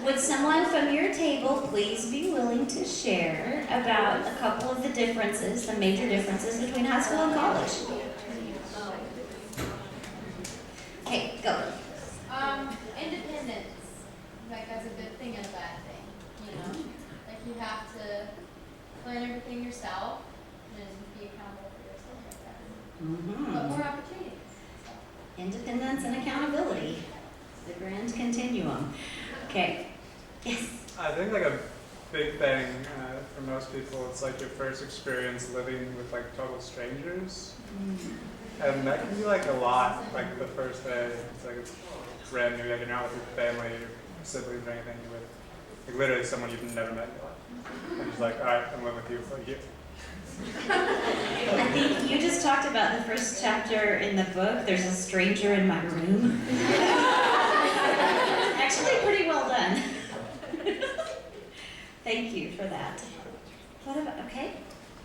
Would someone from your table please be willing to share about a couple of the differences, the major differences between high school and college? Okay, go. Independence. Like that's a good thing and a bad thing. You know, like you have to plan everything yourself and be accountable for yourself like that. But more opportunities. Independence and accountability. The grand continuum. Okay. Yes. I think like a big thing for most people, it's like your first experience living with like total strangers. And that can be like a lot, like the first day. It's like it's brand new, like you're not with your family, your siblings or anything, you're with like literally someone you've never met in your life. And just like, all right, I'm living with you for a year. I think you just talked about the first chapter in the book, There's a Stranger in My Room. Actually, pretty well done. Thank you for that. What about, okay?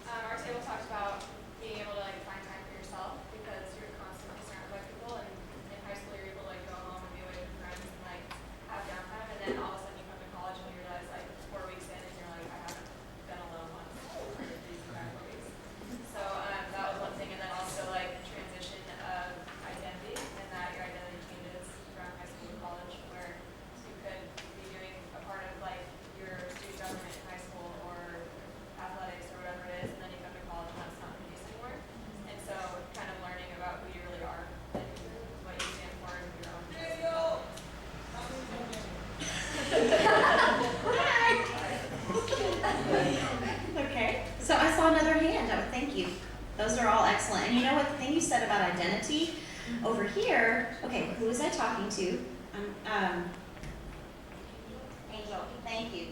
Our table talked about being able to like find time for yourself because you're constantly surrounded by people, and in high school you're able to like go home and be away from friends and like have downtime, and then all of a sudden you come to college and you realize like 4 weeks in and you're like, I haven't been alone once for these entire 4 weeks. So that was one thing, and then also like the transition of identity and that your identity changes from high school to college, where you could be doing a part of like your student government in high school or athletics or whatever it is, and then you come to college and that's not the case anymore. And so kind of learning about who you really are and what you stand for and your own Okay, so I saw another hand. Oh, thank you. Those are all excellent. And you know what the thing you said about identity over here? Okay, who was I talking to? Angel. Thank you.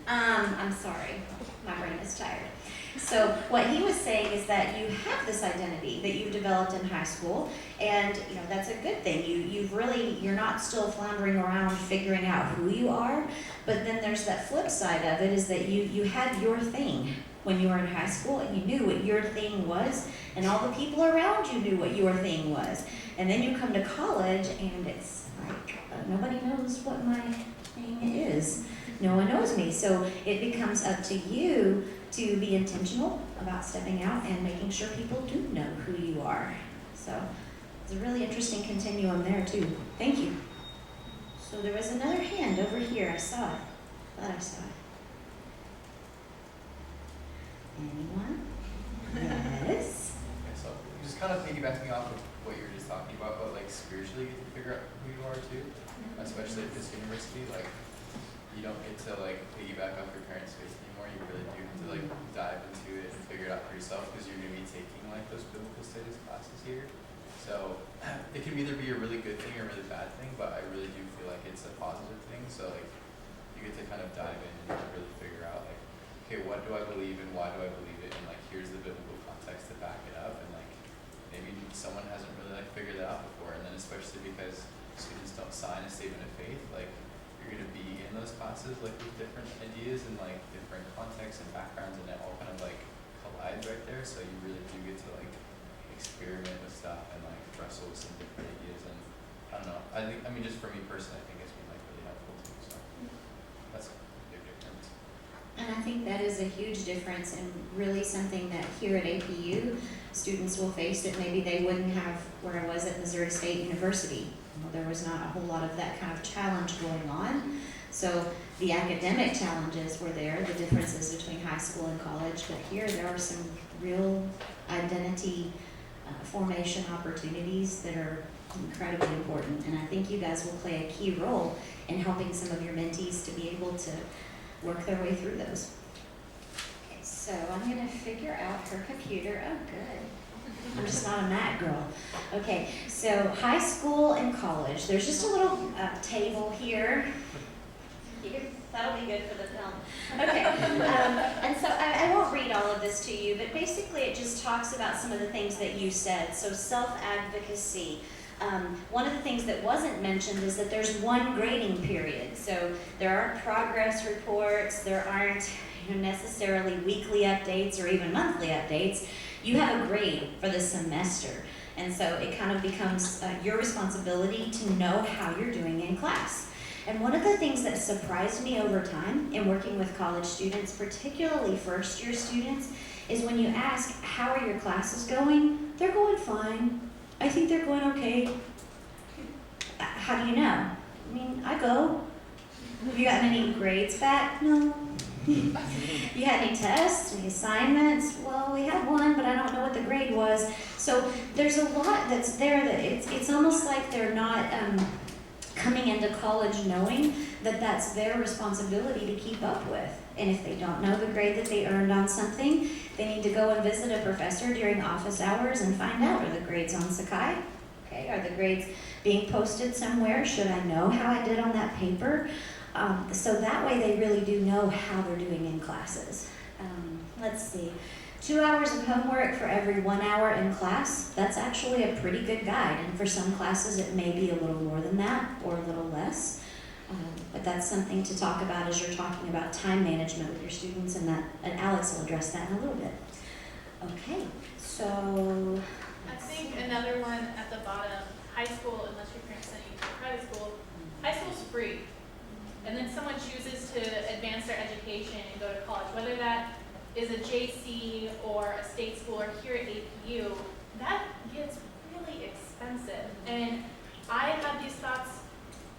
I'm sorry. My brain is tired. So what he was saying is that you have this identity that you've developed in high school, and you know that's a good thing. You're not still floundering around figuring out who you are, but then there's that flip side of it is that you had your thing when you were in high school and you knew what your thing was, and all the people around you knew what your thing was. And then you come to college and it's like nobody knows what my thing is. No one knows me. So it becomes up to you to be intentional about stepping out and making sure people do know who you are. So it's a really interesting continuum there too. Thank you. So there was another hand over here. I saw it. Thought I saw it. Anyone? Yes? Okay, so just kind of piggybacking off of what you were just talking about, but like spiritually you get to figure out who you are too, especially at this university. Like you don't get to like piggyback off your parents' faith anymore. You really do have to like dive into it and figure it out for yourself because you're going to be taking like those biblical studies classes here. So it can either be a really good thing or a really bad thing, but I really do feel like it's a positive thing. So like you get to kind of dive in and really figure out like, okay, what do I believe and why do I believe it? And like here's the biblical context to back it up, and like maybe someone hasn't really like figured that out before. And then especially because students don't sign a statement of faith, like you're going to be in those classes like with different ideas and like different contexts and backgrounds, and it all kind of like collides right there. So you really do get to like experiment with stuff and like wrestle with some different ideas. And I don't know, I mean just for me personally, I think it's been like really helpful too. So that's a big difference. And I think that is a huge difference and really something that here at APU students will face that maybe they wouldn't have where I was at Missouri State University. There was not a whole lot of that kind of challenge going on. So the academic challenges were there, the differences between high school and college, but here there are some real identity formation opportunities that are incredibly important. And I think you guys will play a key role in helping some of your mentees to be able to work their way through those. Okay, so I'm going to figure out her computer. Oh, good. I'm just not a Mac girl. Okay, so high school and college. There's just a little table here. That'll be good for the film. Okay, and so I won't read all of this to you, but basically it just talks about some of the things that you said. So self-advocacy. One of the things that wasn't mentioned is that there's one grading period. So there aren't progress reports, there aren't necessarily weekly updates or even monthly updates. You have a grade for the semester. And so it kind of becomes your responsibility to know how you're doing in class. And one of the things that surprised me over time in working with college students, particularly first-year students, is when you ask, how are your classes going? They're going fine. I think they're going okay. How do you know? I mean, I go. Have you gotten any grades back? No. You had any tests, any assignments? Well, we had one, but I don't know what the grade was. So there's a lot that's there that it's almost like they're not coming into college knowing that that's their responsibility to keep up with. And if they don't know the grade that they earned on something, they need to go and visit a professor during office hours and find out, are the grades on Sakai? Okay, are the grades being posted somewhere? Should I know how I did on that paper? So that way they really do know how they're doing in classes. Let's see, 2 hours of homework for every 1 hour in class. That's actually a pretty good guide. And for some classes it may be a little more than that or a little less. But that's something to talk about as you're talking about time management with your students, and Alex will address that in a little bit. Okay, so I think another one at the bottom, high school, unless your parents send you to private school, high school's free. And then someone chooses to advance their education and go to college, whether that is a JC or a state school or here at APU, that gets really expensive. And I have these thoughts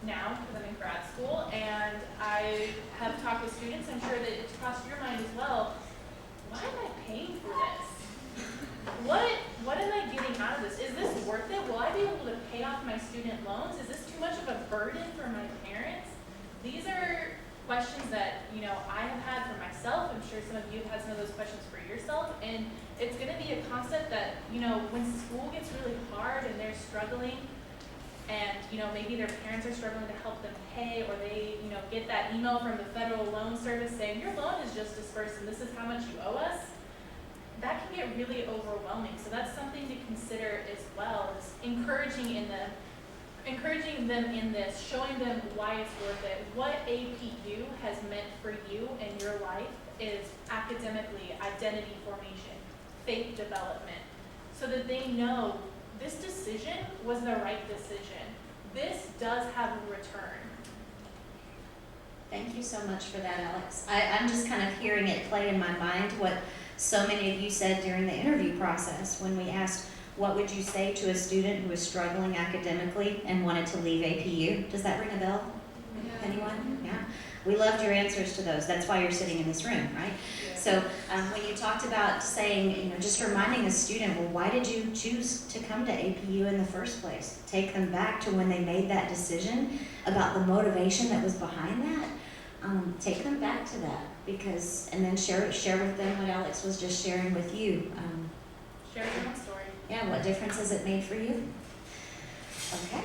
now because I'm in grad school, and I have talked with students. I'm sure that it's crossed your mind as well. Why am I paying for this? What am I getting out of this? Is this worth it? Will I be able to pay off my student loans? Is this too much of a burden for my parents? These are questions that, I have had for myself. I'm sure some of you have had some of those questions for yourself. And it's going to be a concept that, when school gets really hard and they're struggling, and, maybe their parents are struggling to help them pay, or they, get that email from the Federal Loan Service saying, your loan is just dispersed and this is how much you owe us, that can get really overwhelming. So that's something to consider as well, is encouraging them in this, showing them why it's worth it. What APU has meant for you in your life is academically identity formation, faith development, so that they know this decision was the right decision. This does have a return. thank you so much for that, Alex. I'm just kind of hearing it play in my mind what so many of you said during the interview process when we asked, what would you say to a student who is struggling academically and wanted to leave APU? Does that ring a bell? Yeah. Anyone? Yeah. We loved your answers to those. That's why you're sitting in this room, right? Yeah. So when you talked about saying, just reminding a student, well, why did you choose to come to APU in the first place? Take them back to when they made that decision about the motivation that was behind that. Take them back to that, and then share with them what Alex was just sharing with you. Share your own story. Yeah, what difference has it made for you? Okay.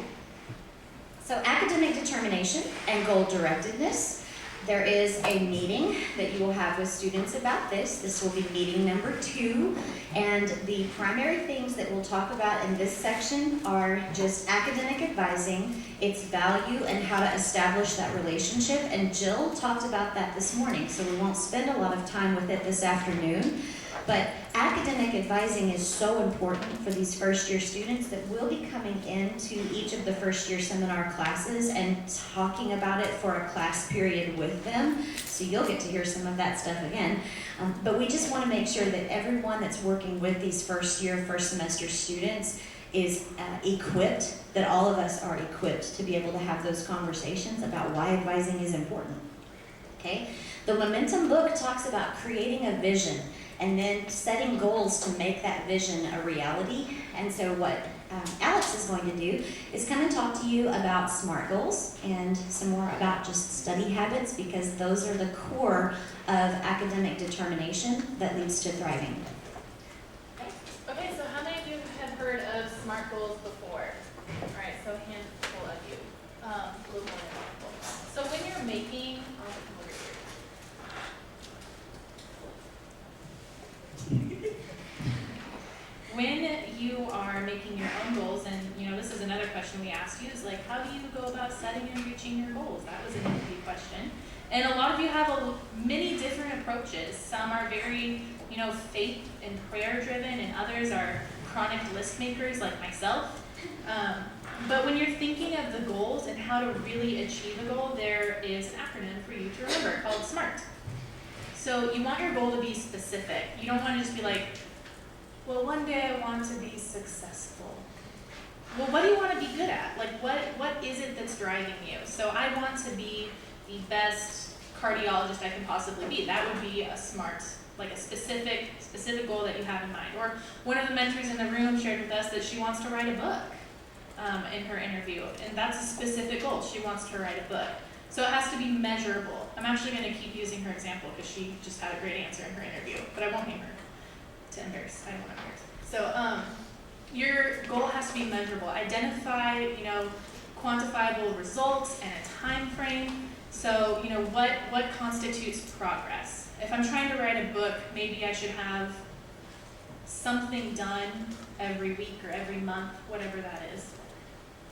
So academic determination and goal directedness. There is a meeting that you will have with students about this. This will be meeting number 2. And the primary things that we'll talk about in this section are just academic advising, its value, and how to establish that relationship. And Jill talked about that this morning, so we won't spend a lot of time with it this afternoon. But academic advising is so important for these first-year students that we'll be coming into each of the first-year seminar classes and talking about it for a class period with them. So you'll get to hear some of that stuff again. But we just want to make sure that everyone that's working with these first-year, first-semester students is equipped, that all of us are equipped to be able to have those conversations about why advising is important. Okay? The Momentum book talks about creating a vision and then setting goals to make that vision a reality. And so what Alex is going to do is come and talk to you about SMART goals and some more about just study habits, because those are the core of academic determination that leads to thriving. Okay, so how many of you have heard of SMART goals before? All right, so a handful of you. A little more than a handful. So when you're making, I'll come over here. When you are making your own goals, and this is another question we asked you, is like, how do you go about setting and reaching your goals? That was an easy question. And a lot of you have many different approaches. Some are very, faith and prayer driven, and others are chronic list makers like myself. But when you're thinking of the goals and how to really achieve a goal, there is an acronym for you to remember called SMART. So you want your goal to be specific. You don't want to just be like, well, one day I want to be successful. Well, what do you want to be good at? Like, what is it that's driving you? So I want to be the best cardiologist I can possibly be. That would be a SMART, like a specific goal that you have in mind. Or one of the mentors in the room shared with us that she wants to write a book in her interview, and that's a specific goal. She wants to write a book. So it has to be measurable. I'm actually going to keep using her example because she just had a great answer in her interview, but I won't name her to embarrass. I don't want to embarrass. So your goal has to be measurable. Identify, quantifiable results and a time frame. So, what constitutes progress? If I'm trying to write a book, maybe I should have something done every week or every month, whatever that is,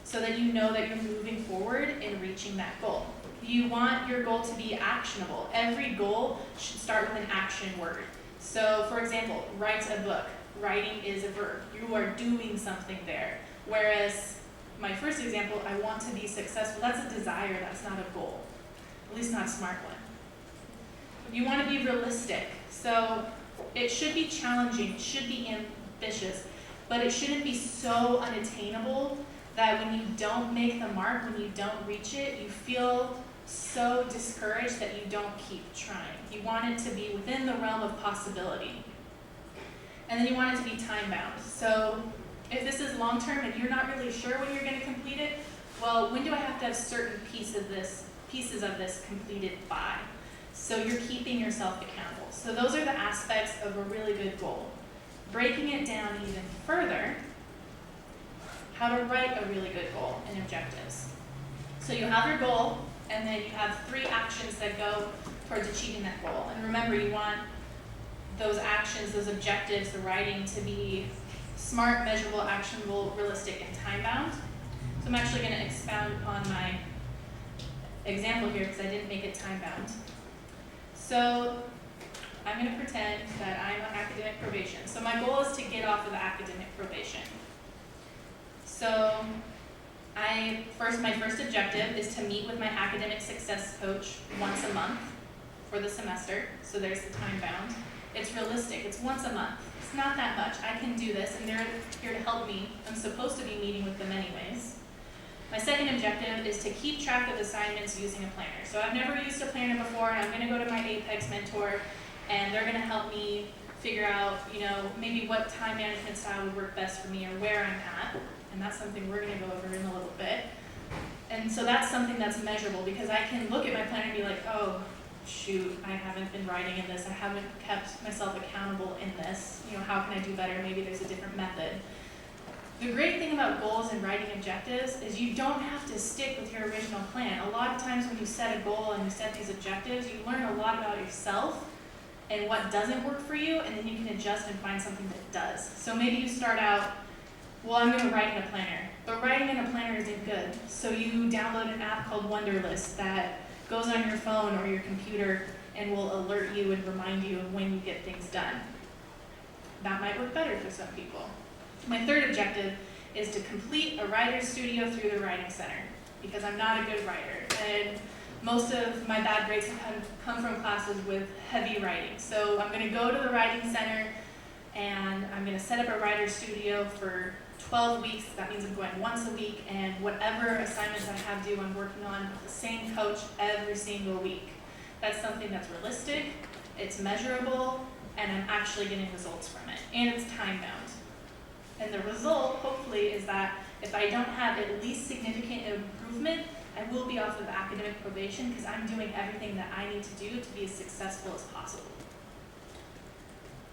so that you know that you're moving forward in reaching that goal. You want your goal to be actionable. Every goal should start with an action word. So, for example, write a book. Writing is a verb. You are doing something there. Whereas my first example, I want to be successful, that's a desire, that's not a goal. At least not a smart one. You want to be realistic. So it should be challenging, it should be ambitious, but it shouldn't be so unattainable that when you don't make the mark, when you don't reach it, you feel so discouraged that you don't keep trying. You want it to be within the realm of possibility. And then you want it to be time-bound. So if this is long-term and you're not really sure when you're going to complete it, well, when do I have to have certain pieces of this completed by? So you're keeping yourself accountable. So those are the aspects of a really good goal. Breaking it down even further, how to write a really good goal and objectives. So you have your goal, and then you have 3 actions that go towards achieving that goal. And remember, you want those actions, those objectives, the writing to be smart, measurable, actionable, realistic, and time-bound. So I'm actually going to expound upon my example here because I didn't make it time-bound. So I'm going to pretend that I'm on academic probation. So my goal is to get off of academic probation. So my first objective is to meet with my academic success coach once a month for the semester. So there's the time bound. It's realistic. It's once a month. It's not that much. I can do this, and they're here to help me. I'm supposed to be meeting with them anyways. My second objective is to keep track of assignments using a planner. So I've never used a planner before, and I'm going to go to my Apex mentor, and they're going to help me figure out, maybe what time management style would work best for me or where I'm at. And that's something we're going to go over in a little bit. And so that's something that's measurable because I can look at my planner and be like, oh, shoot, I haven't been writing in this. I haven't kept myself accountable in this. How can I do better? Maybe there's a different method. The great thing about goals and writing objectives is you don't have to stick with your original plan. A lot of times when you set a goal and you set these objectives, you learn a lot about yourself and what doesn't work for you, and then you can adjust and find something that does. So maybe you start out, well, I'm going to write in a planner. But writing in a planner isn't good. So you download an app called Wunderlist that goes on your phone or your computer and will alert you and remind you of when you get things done. That might work better for some people. My third objective is to complete a writer's studio through the Writing Center because I'm not a good writer. And most of my bad grades have come from classes with heavy writing. So I'm going to go to the Writing Center and I'm going to set up a writer's studio for 12 weeks. That means I'm going once a week, and whatever assignments I have due, I'm working on with the same coach every single week. That's something that's realistic, it's measurable, and I'm actually getting results from it. And it's time-bound. And the result, hopefully, is that if I don't have at least significant improvement, I will be off of academic probation because I'm doing everything that I need to do to be as successful as possible.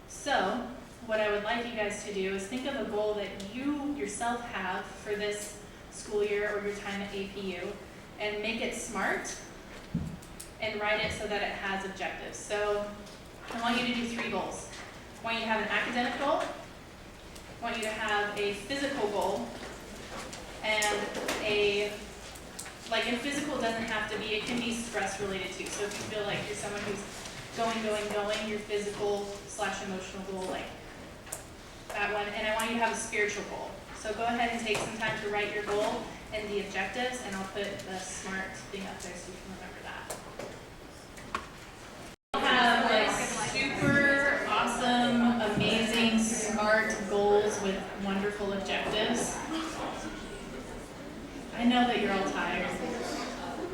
So, what I would like you guys to do is think of a goal that you yourself have for this school year or your time at APU and make it SMART and write it so that it has objectives. So I want you to do 3 goals. I want you to have an academic goal, I want you to have a physical goal, and a physical doesn't have to be, it can be stress related too. So if you feel like you're someone who's going, your physical / emotional goal, like that one. And I want you to have a spiritual goal. So go ahead and take some time to write your goal and the objectives, and I'll put the SMART thing up there so you can remember that. Have like super awesome, amazing, smart goals with wonderful objectives. I know that you're all tired.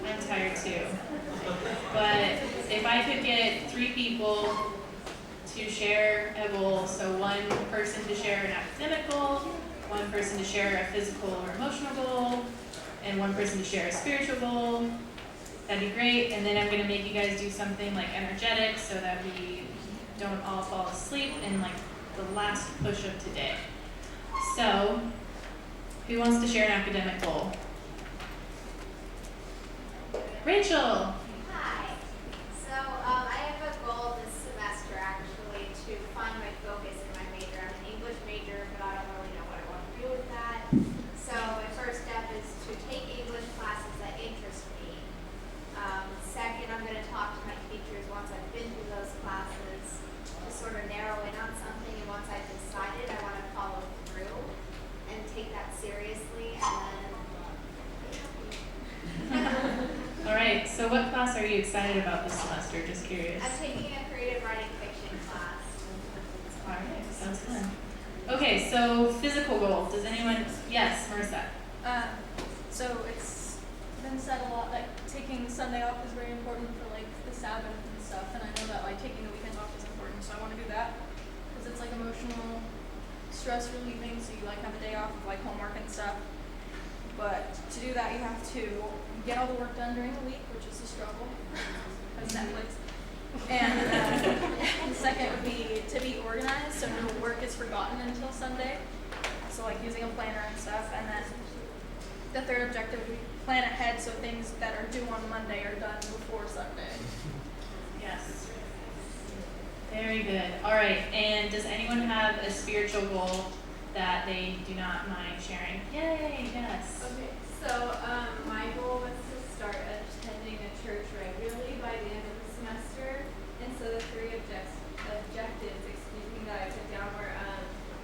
I'm tired too. But if I could get 3 people to share a goal, so one person to share an academic goal, one person to share a physical or emotional goal, and one person to share a spiritual goal, that'd be great. And then I'm gonna make you guys do something like energetic so that we don't all fall asleep in like the last push of today. So, who wants to share an academic goal? Rachel. Hi. So I have a goal this semester actually to find my focus in my major. I'm an English major, but I don't really know what I want to do with that. So my first step is to take English classes that interest me. Second, I'm going to talk to my teachers once I've been through those classes to sort of narrow in on something. And once I've decided, I want to follow through and take that seriously and then be happy. All right, so what class are you excited about this semester? Just curious. I'm taking a creative writing fiction class. All right, sounds fun. Okay, so physical goal. Does anyone? Yes, Marissa. So it's been said a lot that taking Sunday off is very important for like the Sabbath and stuff, and I know that like taking the weekends off is important, so I want to do that because it's like emotional stress relieving. So you like have a day off of like homework and stuff, but to do that you have to get all the work done during the week, which is a struggle because Netflix. And the second would be to be organized, so no work is forgotten until Sunday. So like using a planner and stuff. And then the third objective would be plan ahead so things that are due on Monday are done before Sunday. Yes. Very good. All right, and does anyone have a spiritual goal that they do not mind sharing? Yay, yes. Okay, so my goal was to start attending a church regularly by the end of the semester, and so the 3 objectives, that I put down were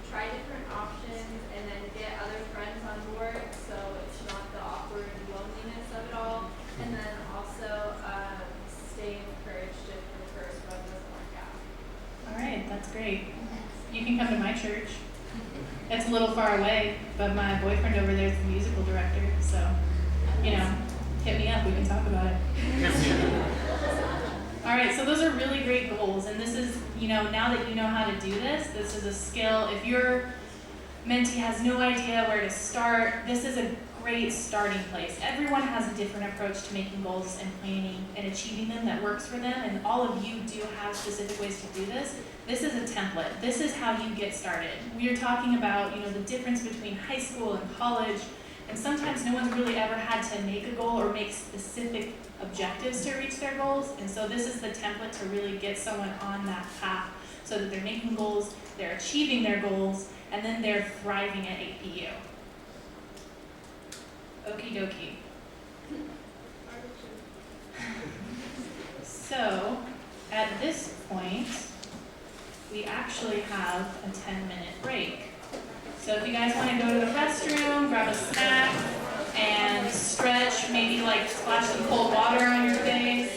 try different options and then get other friends on board so it's not the awkward loneliness of it all, and then also stay encouraged if the first one doesn't work out. All right, that's great. You can come to my church. It's a little far away, but my boyfriend over there is the musical director, so, you know, hit me up, we can talk about it. All right, so those are really great goals, and this is, you know, now that you know how to do this is a skill. If your mentee has no idea where to start, this is a great starting place. Everyone has a different approach to making goals and planning and achieving them that works for them, and all of you do have specific ways to do this. This is a template. This is how you get started. We are talking about, you know, the difference between high school and college, and sometimes no one's really ever had to make a goal or make specific objectives to reach their goals, and so this is the template to really get someone on that path so that they're making goals, they're achieving their goals, and then they're thriving at APU. Okie dokie. So, at this point, we actually have a 10-minute break. So if you guys want to go to the restroom, grab a snack, and stretch, maybe like splash some cold water on your face,